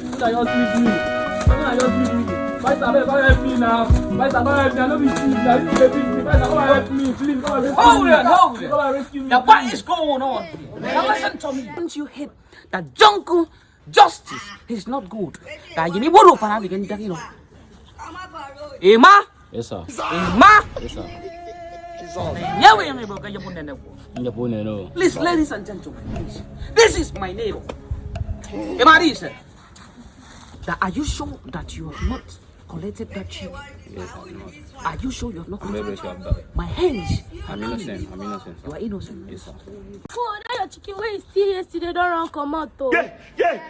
just leave me. Just leave me. Vice help me now. Vice help me. I know this is now. This is the business. Vice help me. Please come and rescue me. Hold it. Come and rescue me. Now what is going on? Now listen to me. Once you hit that jungle justice is not good. That you need what open up again, you know. Emma? Yes, sir. Emma? Yes, sir. Yeah, we are able to get No. Please, ladies and gentlemen, please. This is my neighbor. Emma, listen. Are you sure that you have not collected that check? Yes, I'm not. Are you sure you have not collected Maybe you have done. my hands? I'm innocent. You are innocent. Yes, sir. Oh, that your chicken wey still yesterday don't run come out though. Yeah.